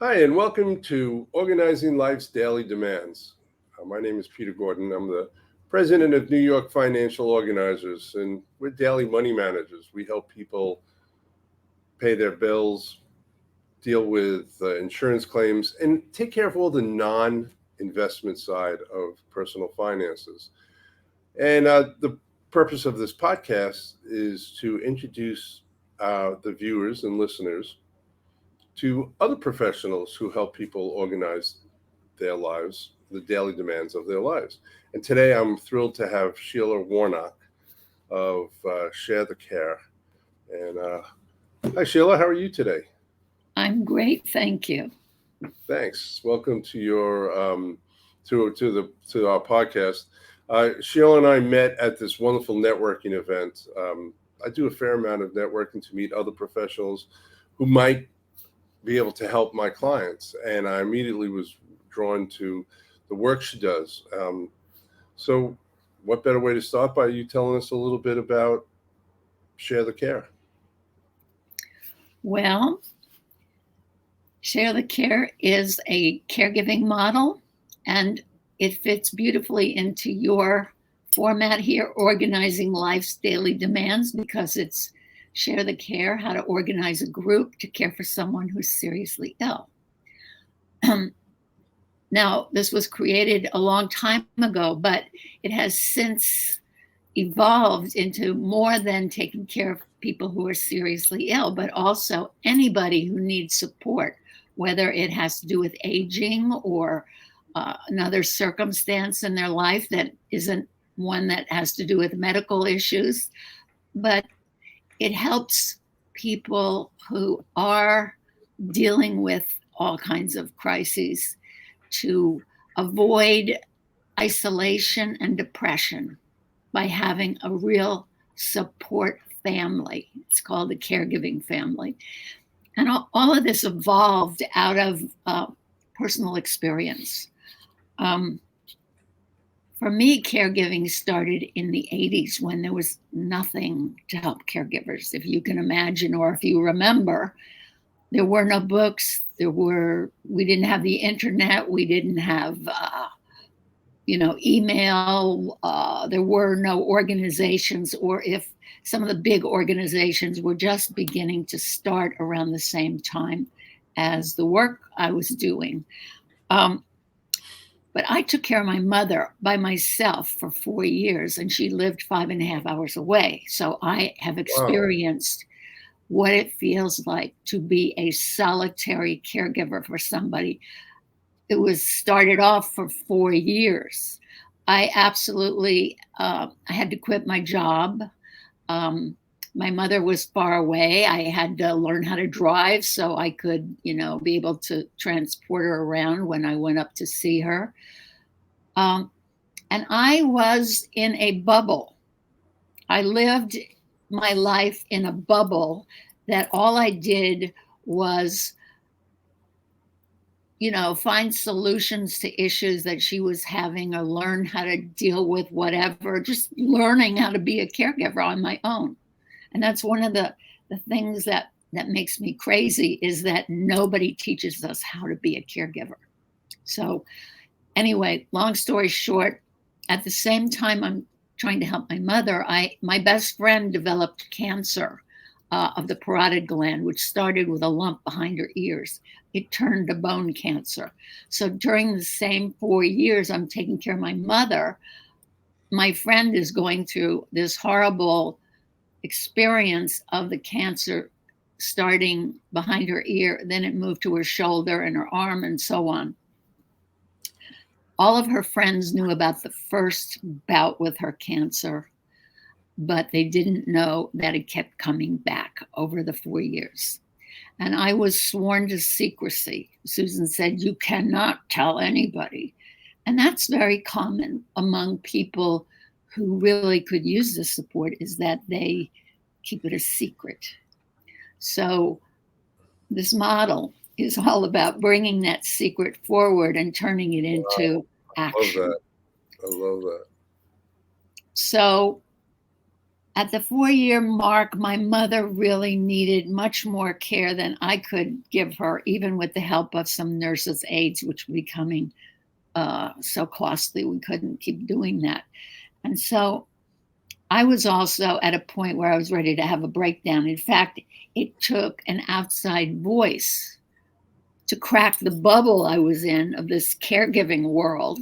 Hi, and welcome to Organizing Life's Daily Demands. My name is Peter Gordon. I'm the president of New York Financial Organizers, and we're daily money managers. We help people pay their bills, deal with insurance claims, and take care of all the non-investment side of personal finances. And the purpose of this podcast is to introduce the viewers and listeners to other professionals who help people organize their lives, the daily demands of their lives. And today I'm thrilled to have Sheila Warnock of Share the Care. And hi, Sheila, how are you today? I'm great, thank you. Thanks. Welcome to your to our podcast. Sheila and I met at this wonderful networking event. I do a fair amount of networking to meet other professionals who might be able to help my clients, and I immediately was drawn to the work she does. So what better way to start by you telling us a little bit about Share the Care? Well, Share the Care is a caregiving model, and it fits beautifully into your format here, Organizing Life's Daily Demands, because it's Share the Care, how to organize a group to care for someone who's seriously ill. Now, this was created a long time ago, but it has since evolved into more than taking care of people who are seriously ill, but also anybody who needs support, whether it has to do with aging or another circumstance in their life that isn't one that has to do with medical issues. But it helps people who are dealing with all kinds of crises to avoid isolation and depression by having a real support family. It's called the caregiving family. And all of this evolved out of personal experience. For me, caregiving started in the 80s when there was nothing to help caregivers. If you can imagine, or if you remember, there were no books. We didn't have the internet. We didn't have, email. There were no organizations, or if some of the big organizations were just beginning to start around the same time as the work I was doing. But I took care of my mother by myself for 4 years, and she lived 5.5 hours away. So I have experienced what it feels like to be a solitary caregiver for somebody. It was started off for 4 years. I absolutely, I had to quit my job. My mother was far away. I had to learn how to drive so I could, be able to transport her around when I went up to see her. And I was in a bubble. I lived my life in a bubble that all I did was, find solutions to issues that she was having or learn how to deal with whatever, just learning how to be a caregiver on my own. And that's one of the things that makes me crazy, is that nobody teaches us how to be a caregiver. So anyway, long story short, at the same time I'm trying to help my mother, my best friend developed cancer of the parotid gland, which started with a lump behind her ears. It turned to bone cancer. So during the same 4 years I'm taking care of my mother, my friend is going through this horrible experience of the cancer starting behind her ear, then it moved to her shoulder and her arm and so on. All of her friends knew about the first bout with her cancer, but they didn't know that it kept coming back over the 4 years. And I was sworn to secrecy. Susan said, "You cannot tell anybody." And that's very common among people who really could use the support, is that they keep it a secret. So this model is all about bringing that secret forward and turning it into action. I love that. So At the 4-year mark, my mother really needed much more care than I could give her, even with the help of some nurses' aides, which were becoming so costly. We couldn't keep doing that. And so I was also at a point where I was ready to have a breakdown. In fact, it took an outside voice to crack the bubble I was in of this caregiving world.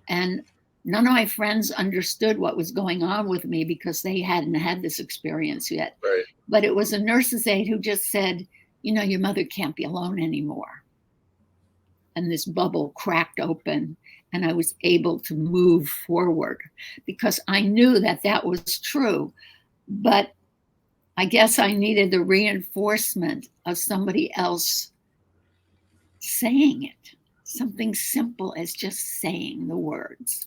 And none of my friends understood what was going on with me because they hadn't had this experience yet. Right. But it was a nurse's aide who just said, you know, your mother can't be alone anymore. And this bubble cracked open, and I was able to move forward because I knew that that was true. But I guess I needed the reinforcement of somebody else saying it, something simple as just saying the words.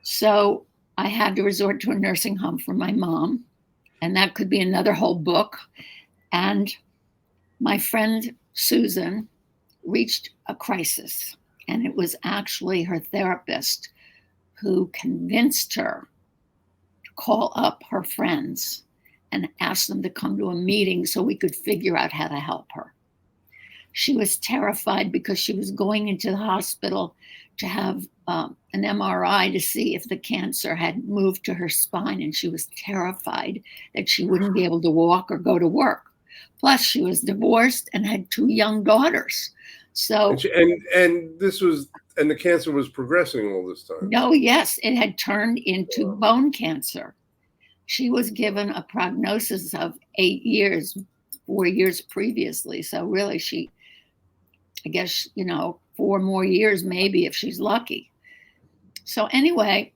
So I had to resort to a nursing home for my mom, and that could be another whole book. And my friend Susan reached a crisis, and it was actually her therapist who convinced her to call up her friends and ask them to come to a meeting so we could figure out how to help her. She was terrified because she was going into the hospital to have an MRI to see if the cancer had moved to her spine, and she was terrified that she wouldn't be able to walk or go to work. Plus, she was divorced and had 2 young daughters. So, and this was, and the cancer was progressing all this time. no, yes, it had turned into bone cancer. She was given a prognosis of 8 years, 4 years previously. So really, I guess, 4 more years, maybe, if she's lucky. So anyway,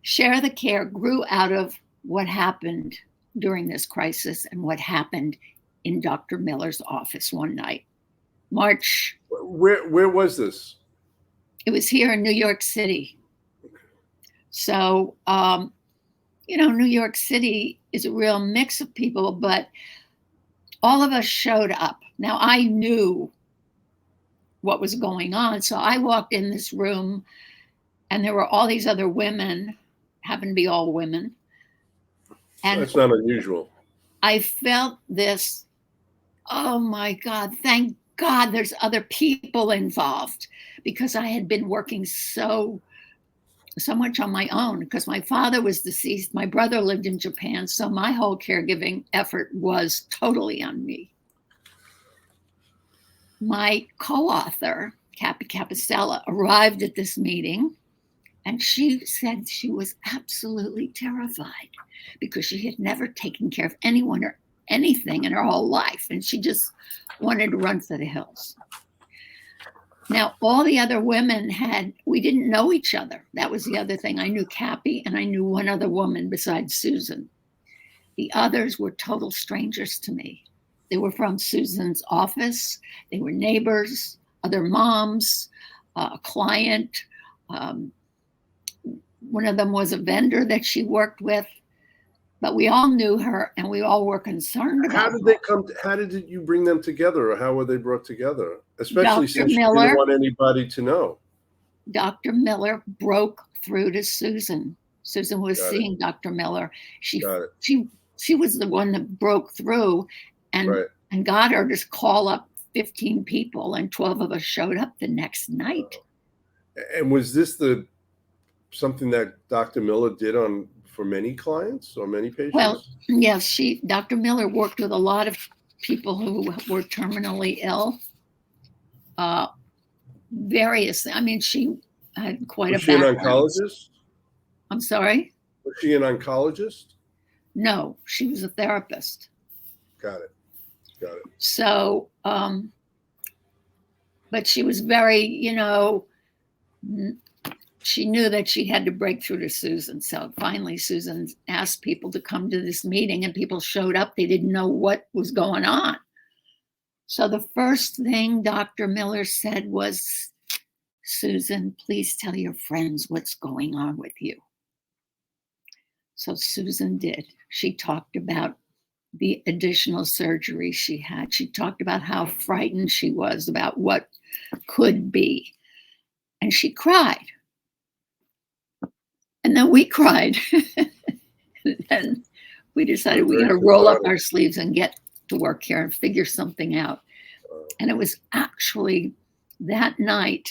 Share the Care grew out of what happened during this crisis and what happened in Dr. Miller's office one night. March. Where was this? It was here in New York City. So, New York City is a real mix of people, but all of us showed up. Now, I knew what was going on. So I walked in this room, and there were all these other women, happened to be all women. And that's not unusual. I felt this, oh my God, thank God there's other people involved, because I had been working so much on my own because my father was deceased. My brother lived in Japan. So my whole caregiving effort was totally on me. My co-author, Cappy Capicella, arrived at this meeting, and she said she was absolutely terrified because she had never taken care of anyone or anything in her whole life, and she just wanted to run for the hills. Now, all the other women we didn't know each other. That was the other thing. I knew Cappy, and I knew one other woman besides Susan. The others were total strangers to me. They were from Susan's office. They were neighbors, other moms, a client. One of them was a vendor that she worked with. But we all knew her, and we all were concerned about her. How did you bring them together, or how were they brought together? Especially since Miller, she didn't want anybody to know. Dr. Miller broke through to Susan. Susan was seeing Dr. Miller. She was the one that broke through and got her to call up 15 people, and 12 of us showed up the next night. And was this something that Dr. Miller did for many clients or many patients? Well, yes, Dr. Miller worked with a lot of people who were terminally ill. She had quite a background. Was she an oncologist? I'm sorry? Was she an oncologist? No, she was a therapist. Got it. So, but she was very, she knew that she had to break through to Susan. So finally, Susan asked people to come to this meeting, and people showed up. They didn't know what was going on. So the first thing Dr. Miller said was, Susan, please tell your friends what's going on with you. So Susan did. She talked about the additional surgery she had. She talked about how frightened she was about what could be. And she cried. And then we cried. And we decided we Very got to good roll up model. our sleeves and get to work here and figure something out. And it was actually that night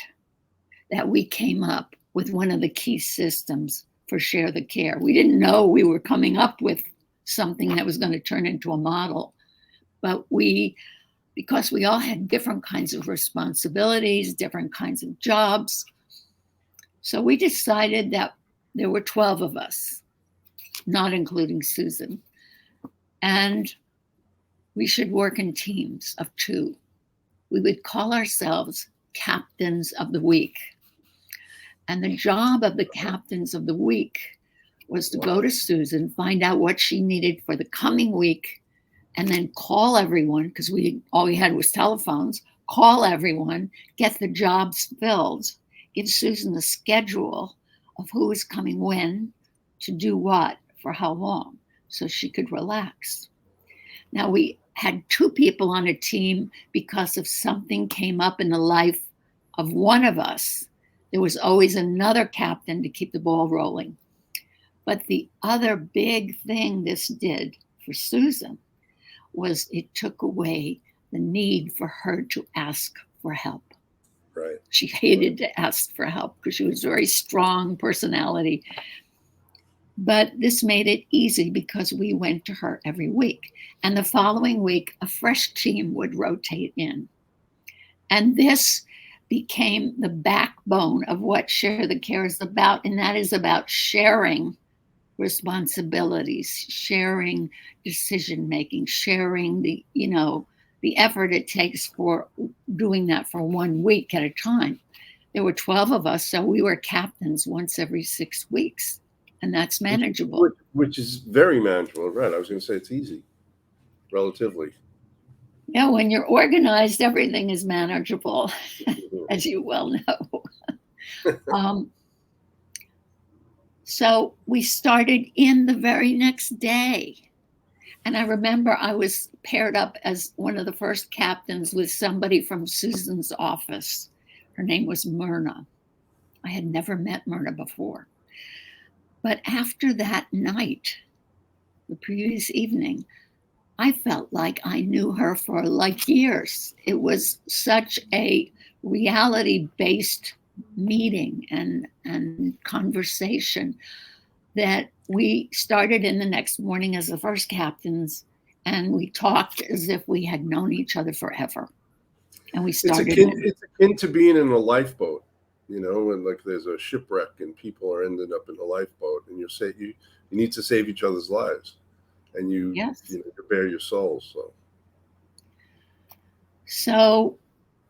that we came up with one of the key systems for Share the Care. We didn't know we were coming up with something that was going to turn into a model, but because we all had different kinds of responsibilities, different kinds of jobs, so we decided that there were 12 of us, not including Susan, and we should work in teams of 2. We would call ourselves Captains of the Week. And the job of the Captains of the Week was to go to Susan, find out what she needed for the coming week, and then call everyone, because all we had was telephones, call everyone, get the jobs filled, give Susan the schedule of who was coming when, to do what, for how long, so she could relax. Now, we had 2 people on a team because if something came up in the life of one of us, there was always another captain to keep the ball rolling. But the other big thing this did for Susan was it took away the need for her to ask for help. Right. She hated to ask for help because she was a very strong personality. But this made it easy because we went to her every week. And the following week, a fresh team would rotate in. And this became the backbone of what Share the Care is about. And that is about sharing responsibilities, sharing decision-making, sharing the effort it takes for doing that for 1 week at a time. There were 12 of us, so we were captains once every 6 weeks. And that's manageable. Which is very manageable, right? I was going to say it's easy, relatively. Yeah, when you're organized, everything is manageable, as you well know. So we started in the very next day. And I remember I was paired up as one of the first captains with somebody from Susan's office. Her name was Myrna. I had never met Myrna before. But after that night, the previous evening, I felt like I knew her for like years. It was such a reality-based meeting and conversation that we started in the next morning as the first captains, and we talked as if we had known each other forever. And we started. It's akin to being in a lifeboat. And like there's a shipwreck and people are ended up in the lifeboat, and you need to save each other's lives, and you bare your souls. So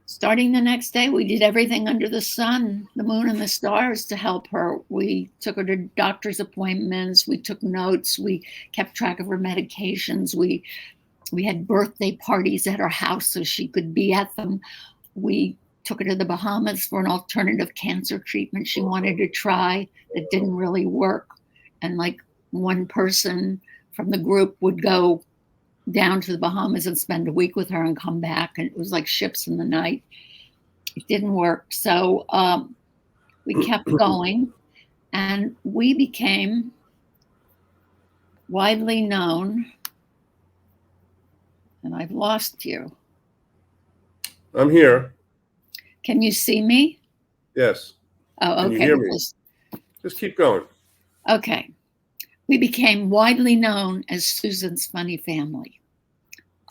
starting the next day, we did everything under the sun, the moon and the stars to help her. We took her to doctor's appointments. We took notes. We kept track of her medications. We had birthday parties at her house so she could be at them. We took her to the Bahamas for an alternative cancer treatment she wanted to try that didn't really work. And like one person from the group would go down to the Bahamas and spend a week with her and come back. And it was like ships in the night. It didn't work. So we kept going, and we became widely known. And I've lost you. I'm here. Can you see me? Yes. Oh, okay. Can you hear me? Just keep going. Okay. We became widely known as Susan's Funny Family,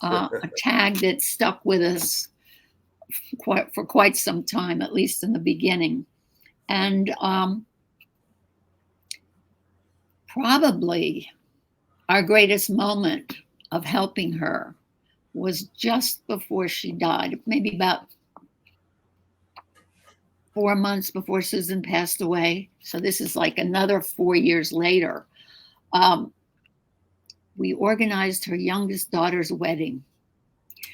a tag that stuck with us for quite some time, at least in the beginning. And probably our greatest moment of helping her was just before she died, maybe about 4 months before Susan passed away. So this is like another 4 years later. We organized her youngest daughter's wedding.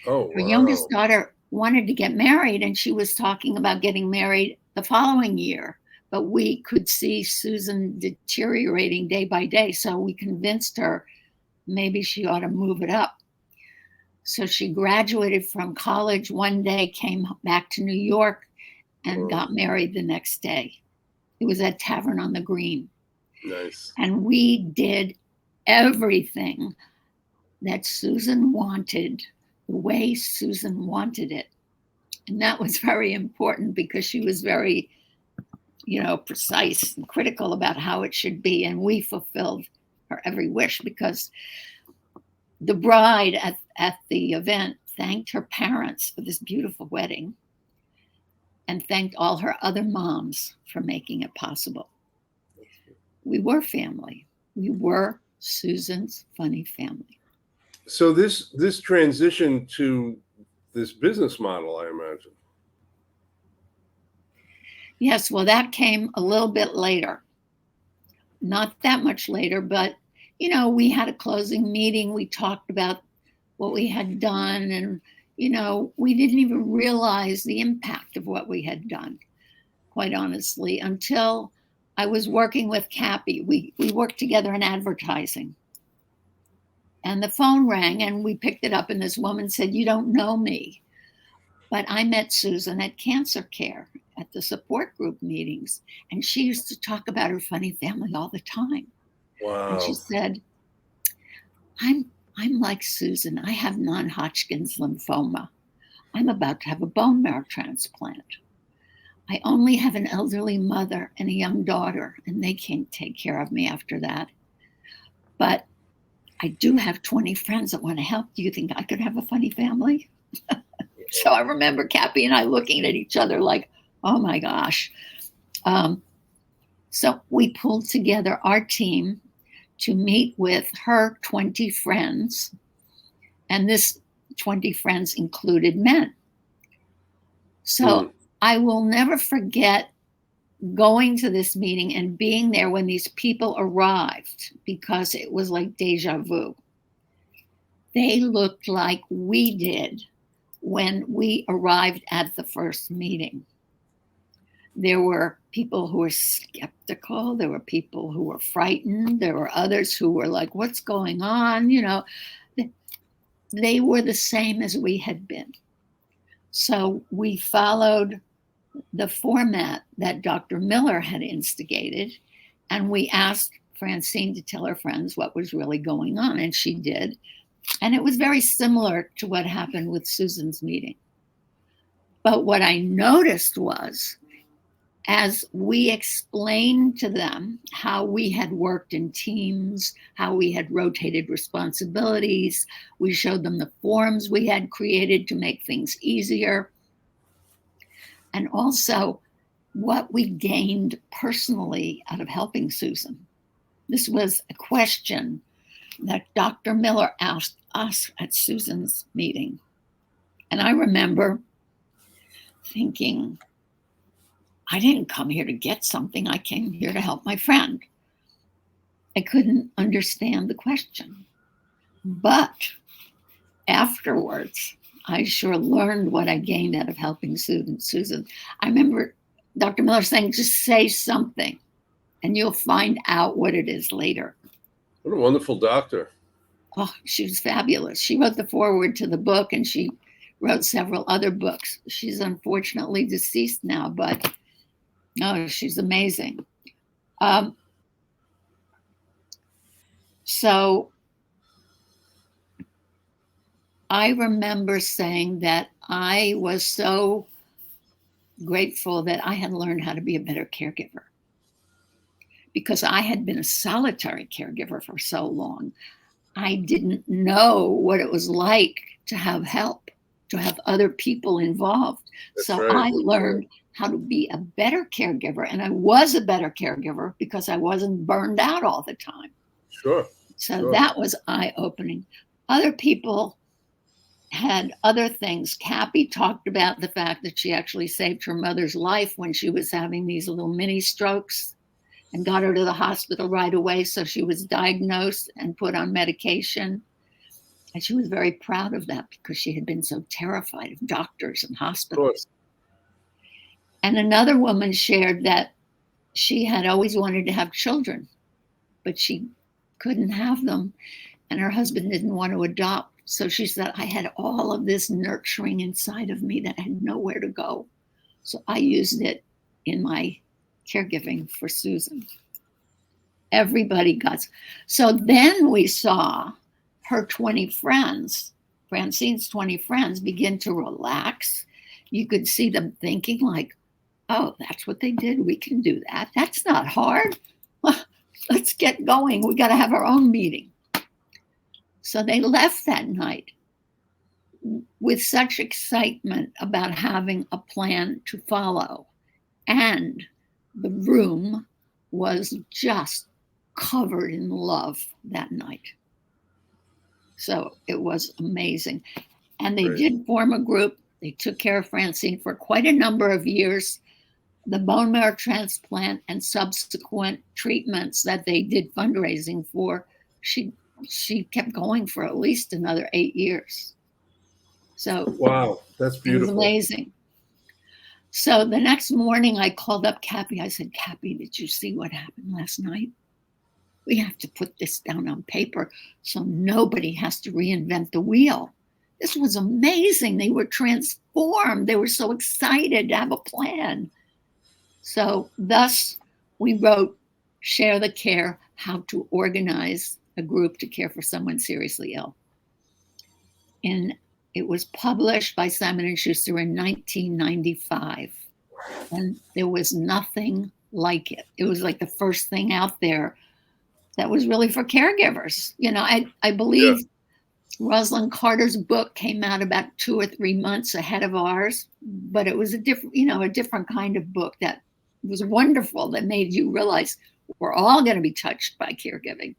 Oh, her youngest daughter wanted to get married, and she was talking about getting married the following year. But we could see Susan deteriorating day by day. So we convinced her maybe she ought to move it up. So she graduated from college one day, came back to New York, and got married the next day. It was at Tavern on the Green. Nice. And we did everything that Susan wanted, the way Susan wanted it. And that was very important because she was very, precise and critical about how it should be. And we fulfilled her every wish because the bride at the event thanked her parents for this beautiful wedding and thanked all her other moms for making it possible. We were family. We were Susan's funny family. So this transition to this business model, I imagine. Yes, well, that came a little bit later. Not that much later, but, we had a closing meeting. We talked about what we had done, and, we didn't even realize the impact of what we had done, quite honestly, until I was working with Cappy. We worked together in advertising. And the phone rang, and we picked it up, and this woman said, "You don't know me, but I met Susan at Cancer Care at the support group meetings, and she used to talk about her funny family all the time." Wow. And she said, I'm like Susan. I have non-Hodgkin's lymphoma. I'm about to have a bone marrow transplant. I only have an elderly mother and a young daughter, and they can't take care of me after that. But I do have 20 friends that want to help. Do you think I could have a funny family? So I remember Cappy and I looking at each other like, oh my gosh. So we pulled together our team to meet with her 20 friends. And this 20 friends included men. So I will never forget going to this meeting and being there when these people arrived, because it was like deja vu. They looked like we did when we arrived at the first meeting. There were people who were skeptical. There were people who were frightened. There were others who were like, what's going on? They were the same as we had been. So we followed the format that Dr. Miller had instigated, and we asked Francine to tell her friends what was really going on, and she did. And it was very similar to what happened with Susan's meeting. But what I noticed was, as we explained to them how we had worked in teams, how we had rotated responsibilities, we showed them the forms we had created to make things easier, and also what we gained personally out of helping Susan. This was a question that Dr. Miller asked us at Susan's meeting. And I remember thinking, I didn't come here to get something. I came here to help my friend. I couldn't understand the question. But afterwards, I sure learned what I gained out of helping Susan. I remember Dr. Miller saying, just say something and you'll find out what it is later. What a wonderful doctor. Oh, she was fabulous. She wrote the foreword to the book, and she wrote several other books. She's unfortunately deceased now, but no, she's amazing. So I remember saying that I was so grateful that I had learned how to be a better caregiver, because I had been a solitary caregiver for so long. I didn't know what it was like to have help, to have other people involved. That's so right. I learned how to be a better caregiver, and I was a better caregiver because I wasn't burned out all the time. Sure. So that was eye-opening. Other people had other things. Cappy talked about the fact that she actually saved her mother's life when she was having these little mini strokes, and got her to the hospital right away. So she was diagnosed and put on medication. And she was very proud of that because she had been so terrified of doctors and hospitals. And another woman shared that she had always wanted to have children, but she couldn't have them. And her husband didn't want to adopt. So she said, I had all of this nurturing inside of me that had nowhere to go. So I used it in my caregiving for Susan. Everybody got. So then we saw her 20 friends, Francine's 20 friends, begin to relax. You could see them thinking like, oh, that's what they did. We can do that. That's not hard. Let's get going. We got to have our own meeting. So they left that night with such excitement about having a plan to follow. And the room was just covered in love that night. So it was amazing. And they did form a group. They took care of Francine for quite a number of years. The bone marrow transplant and subsequent treatments that they did fundraising for, she kept going for at least another 8 years. So wow, that's beautiful. It was amazing. So the next morning I called up Cappy. I said, Cappy, did you see what happened last night? We have to put this down on paper so nobody has to reinvent the wheel. This was amazing. They were transformed. They were so excited to have a plan. So thus we wrote Share the Care, How to Organize a Group to Care for Someone Seriously Ill. And it was published by Simon & Schuster in 1995. And there was nothing like it. It was like the first thing out there that was really for caregivers. You know, I believe Rosalind Carter's book came out about 2 or 3 months ahead of ours, but it was a different kind of book that was wonderful, that made you realize we're all going to be touched by caregiving.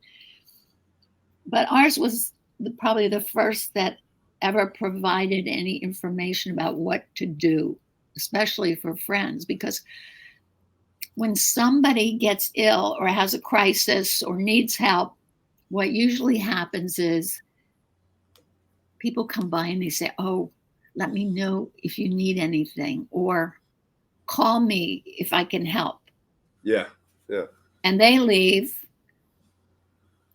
But ours was probably the first that ever provided any information about what to do, especially for friends, because when somebody gets ill or has a crisis or needs help, what usually happens is people come by and they say, oh, let me know if you need anything, or call me if I can help. Yeah. And they leave,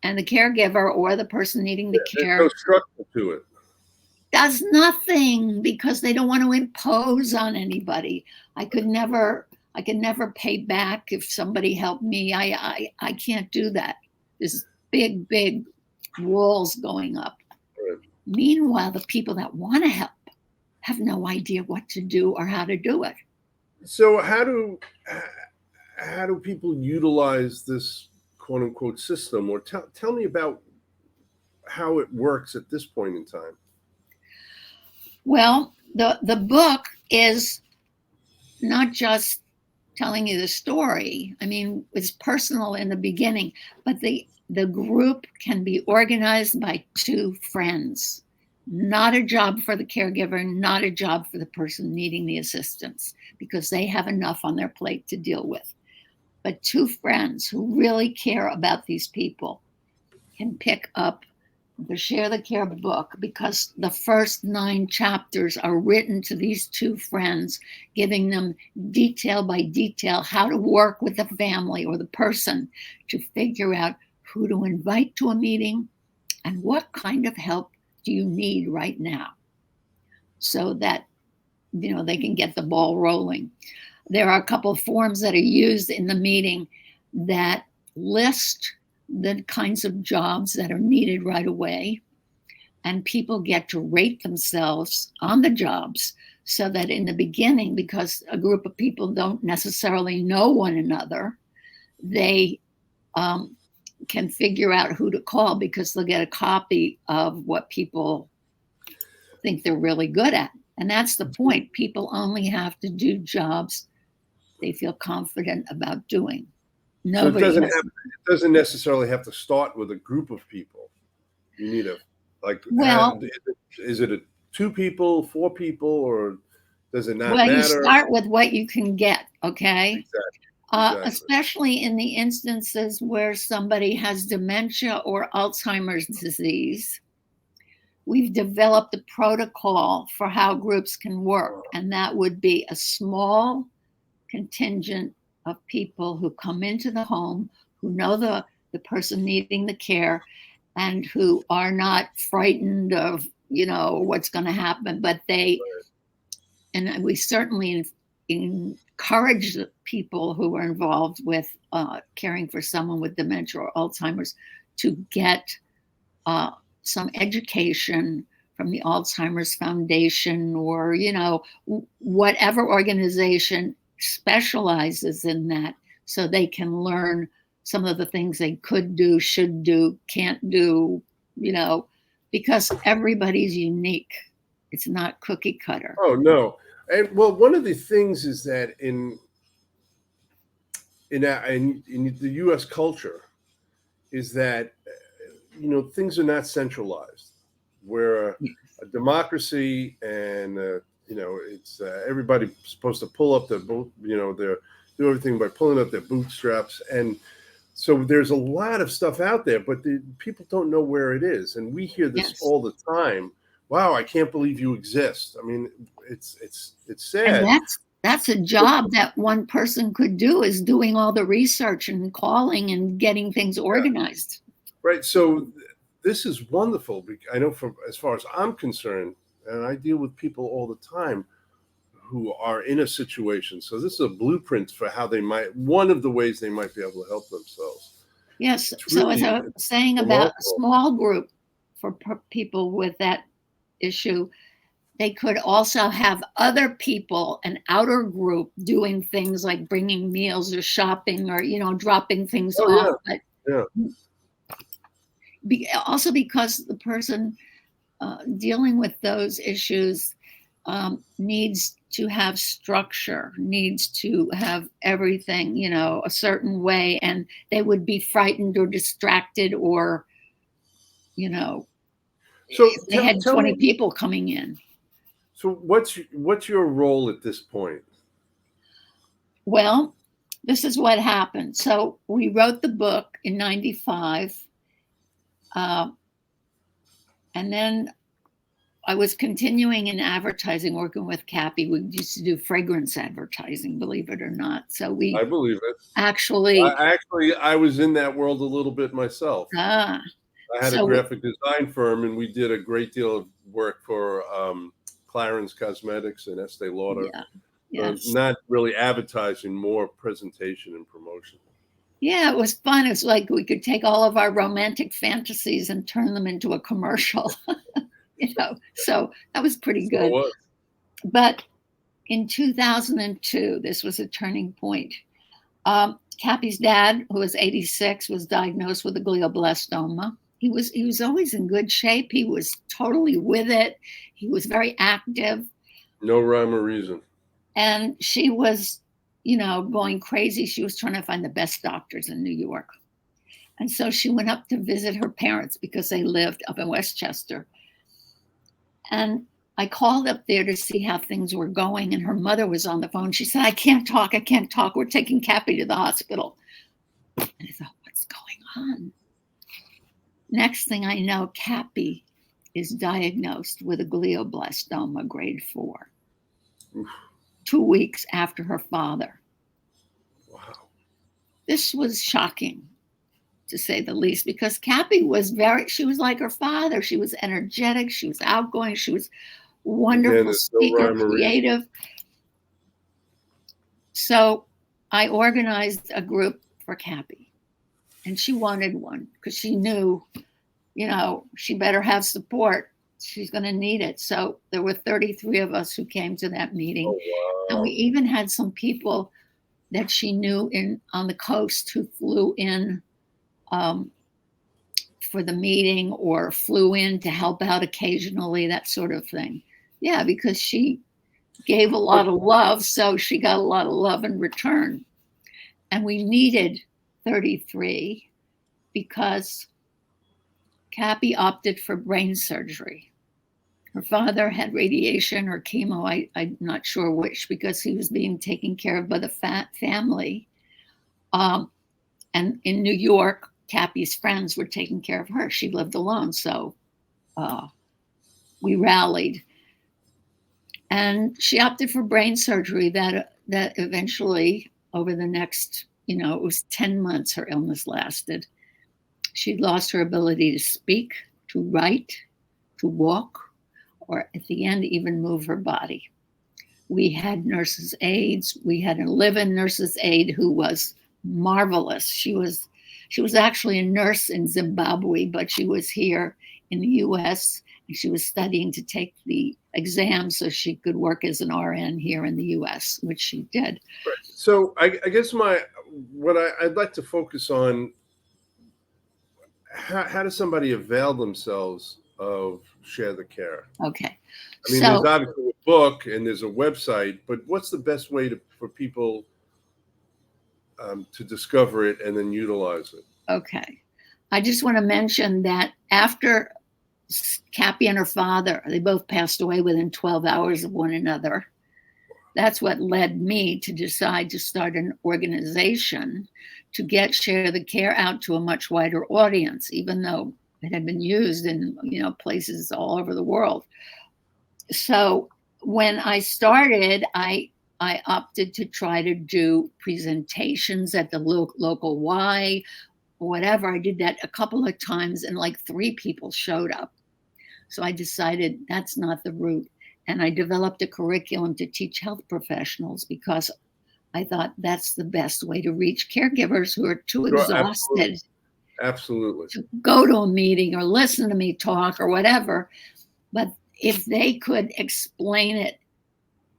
and the caregiver or the person needing the care, there's no structure to it, does nothing, because they don't want to impose on anybody. I could never pay back if somebody helped me. I can't do that. There's big walls going up. Right. Meanwhile, the people that want to help have no idea what to do or how to do it. So how do people utilize this quote unquote system? Or tell me about how it works at this point in time. Well, the book is not just telling you the story. I mean, it's personal in the beginning, but the group can be organized by 2 friends. Not a job for the caregiver, not a job for the person needing the assistance, because they have enough on their plate to deal with. But 2 friends who really care about these people can pick up the Share the Care book, because the first 9 chapters are written to these 2 friends, giving them detail by detail how to work with the family or the person to figure out who to invite to a meeting and what kind of help do you need right now, so that they can get the ball rolling. There are a couple of forms that are used in the meeting that list the kinds of jobs that are needed right away, and people get to rate themselves on the jobs, so that in the beginning, because a group of people don't necessarily know one another, they can figure out who to call, because they'll get a copy of what people think they're really good at. And that's the point. People only have to do jobs they feel confident about doing. Nobody so it doesn't necessarily have to start with a group of people. You need is it 2 people, 4 people, or does it not matter? You start with what you can get, okay? Exactly. Especially in the instances where somebody has dementia or Alzheimer's disease. We've developed a protocol for how groups can work, and that would be a small contingent of people who come into the home, who know the person needing the care, and who are not frightened of what's going to happen, but and we certainly encourage the people who are involved with caring for someone with dementia or Alzheimer's to get some education from the Alzheimer's Foundation, or, whatever organization specializes in that, so they can learn some of the things they could do, should do, can't do, because everybody's unique. It's not cookie cutter. Oh, no. And well, one of the things is that in the U.S. culture is that, things are not centralized. We're a democracy, and, it's everybody's supposed to pull up their boot, they do everything by pulling up their bootstraps. And so there's a lot of stuff out there, but the people don't know where it is. And we hear this all the time. Wow, I can't believe you exist. I mean, it's sad. And that's a job that one person could do, is doing all the research and calling and getting things organized. Right. So this is wonderful. I know, from as far as I'm concerned, and I deal with people all the time who are in a situation. So this is a blueprint for how one of the ways they might be able to help themselves. Yes. So as I was saying about a small group for people with that issue, they could also have other people, an outer group, doing things like bringing meals or shopping, or, dropping things off. Yeah. But also because the person dealing with those issues needs to have structure, needs to have everything, a certain way, and they would be frightened or distracted, or, so if they had 20 people coming in. So what's your role at this point? Well, this is what happened. So we wrote the book in 95. And then I was continuing in advertising, working with Cappy. We used to do fragrance advertising, believe it or not. So I believe it. Actually, I was in that world a little bit myself. I had a graphic design firm, and we did a great deal of work for Clarins Cosmetics and Estee Lauder. Not really advertising, more presentation and promotion. Yeah, it was fun. It's like we could take all of our romantic fantasies and turn them into a commercial, so that was pretty good. But in 2002, this was a turning point. Cappy's dad, who was 86, was diagnosed with a glioblastoma. He was always in good shape. He was totally with it. He was very active. No rhyme or reason. And she was, going crazy. She was trying to find the best doctors in New York. And so she went up to visit her parents because they lived up in Westchester. And I called up there to see how things were going. And her mother was on the phone. She said, I can't talk. We're taking Cappy to the hospital. And I thought, what's going on? Next thing I know, Cappy is diagnosed with a glioblastoma grade 4. Oof. 2 weeks after her father. Wow. This was shocking, to say the least, because Cappy was she was like her father. She was energetic. She was outgoing. She was wonderful speaker, creative. So I organized a group for Cappy, and she wanted one because she knew, she better have support. She's going to need it. So there were 33 of us who came to that meeting. Oh, wow. And we even had some people that she knew on the coast who flew in for the meeting, or flew in to help out occasionally, that sort of thing. Yeah, because she gave a lot of love, so she got a lot of love in return. And we needed 33 because Cappy opted for brain surgery. Her father had radiation or chemo, I'm not sure which, because he was being taken care of by the family. And in New York, Cappy's friends were taking care of her. She lived alone, so we rallied. And she opted for brain surgery that eventually, over the next, it was 10 months her illness lasted. She'd lost her ability to speak, to write, to walk, or at the end, even move her body. We had nurses' aides. We had a live-in nurses' aide who was marvelous. She was actually a nurse in Zimbabwe, but she was here in the U.S. and she was studying to take the exam so she could work as an RN here in the U.S., which she did. Right. So I guess I'd like to focus on, how does somebody avail themselves of Share the Care? Okay. I mean, there's obviously a book and there's a website, but what's the best way for people to discover it and then utilize it? Okay. I just want to mention that after Cappy and her father, they both passed away within 12 hours of one another. That's what led me to decide to start an organization to get Share the Care out to a much wider audience, even though it had been used in places all over the world. So when I started, I opted to try to do presentations at the local Y, whatever. I did that a couple of times and like 3 people showed up. So I decided that's not the route. And I developed a curriculum to teach health professionals because I thought that's the best way to reach caregivers who are too exhausted Absolutely. to go to a meeting or listen to me talk or whatever. But if they could explain it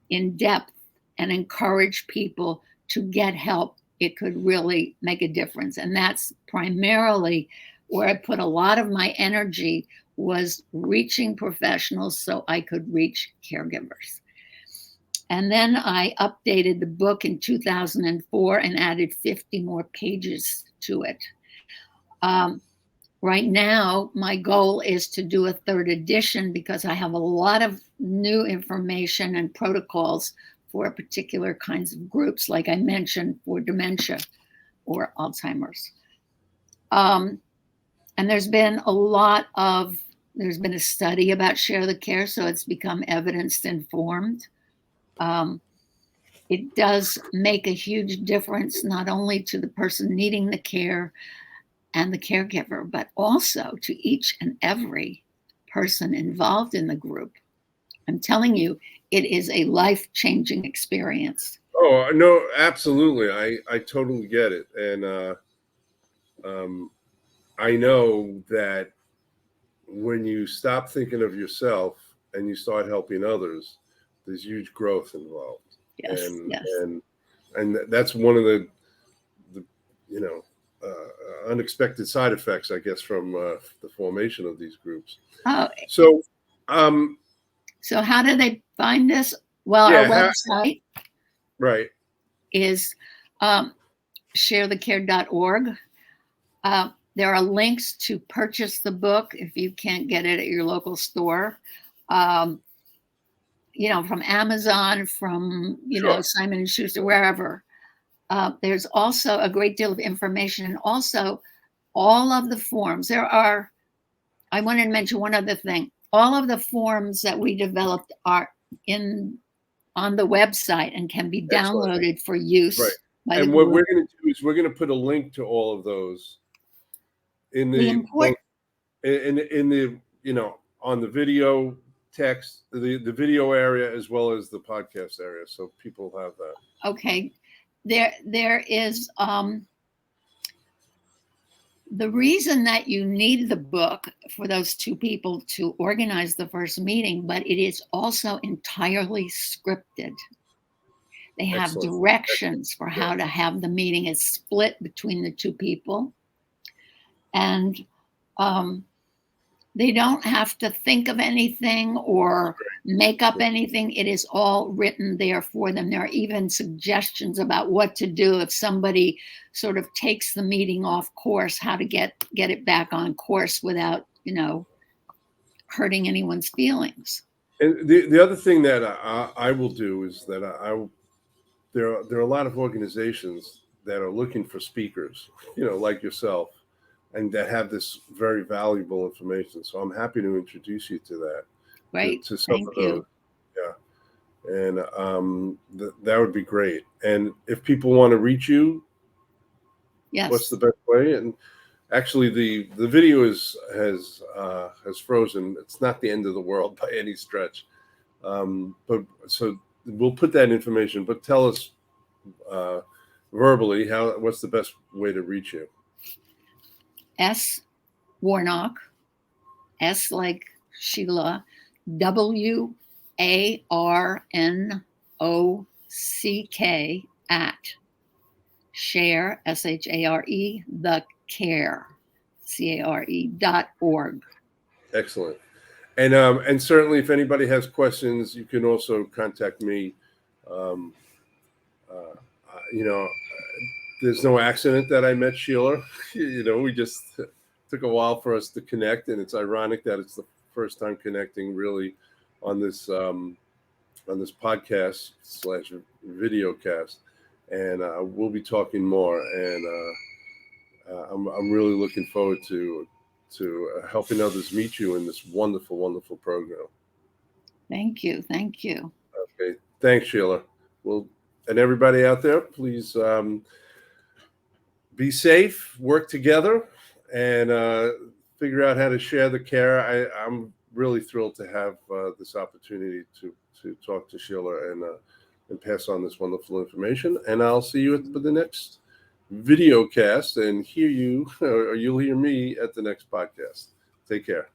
in depth and encourage people to get help, it could really make a difference. And that's primarily where I put a lot of my energy, was reaching professionals so I could reach caregivers. And then I updated the book in 2004 and added 50 more pages to it. Right now, my goal is to do a 3rd edition because I have a lot of new information and protocols for particular kinds of groups, like I mentioned, for dementia or Alzheimer's. And there's been a study about Share the Care, so it's become evidence informed. It does make a huge difference, not only to the person needing the care and the caregiver, but also to each and every person involved in the group. I'm telling you, it is a life-changing experience. Oh, no, absolutely. I totally get it. And I know that when you stop thinking of yourself and you start helping others, there's huge growth involved. Yes, yes. And that's one of the unexpected side effects, I guess, from the formation of these groups. Oh, so how do they find this? Well, our website is sharethecare.org. There are links to purchase the book if you can't get it at your local store. From Amazon, from Simon & Schuster, wherever. There's also a great deal of information, and also all of the forms. I wanted to mention one other thing. All of the forms that we developed are on the website and can be downloaded for use. Right. And what we're going to do is we're going to put a link to all of those in the on the video text, the video area, as well as the podcast area, so people have that. Okay. There is the reason that you need the book for those 2 people to organize the first meeting, but it is also entirely scripted. They have directions for how to have the meeting. It's split between the 2 people. And they don't have to think of anything or make up anything. It is all written there for them. There are even suggestions about what to do if somebody sort of takes the meeting off course, how to get it back on course without, hurting anyone's feelings. And the other thing that I will do is that there are a lot of organizations that are looking for speakers, like yourself, and that have this very valuable information. So I'm happy to introduce you to that. Right. To some of those. Yeah. And that would be great. And if people want to reach you, what's the best way? And actually, the video has frozen. It's not the end of the world by any stretch. But so we'll put that information, but tell us verbally what's the best way to reach you. S. Warnock, S like Sheila, WARNOCK at share, SHARE, the care, CARE.org. Excellent. And certainly if anybody has questions, you can also contact me. There's no accident that I met Sheila. We just took a while for us to connect, and it's ironic that it's the first time connecting really on this podcast / video cast. And we'll be talking more, and I'm really looking forward to helping others meet you in this wonderful, wonderful program. Thank you. Okay, thanks, Sheila. Well, and everybody out there, please be safe, work together, and figure out how to share the care. I'm really thrilled to have this opportunity to talk to Sheila and pass on this wonderful information. And I'll see you at the next video cast and hear you, or you'll hear me at the next podcast. Take care.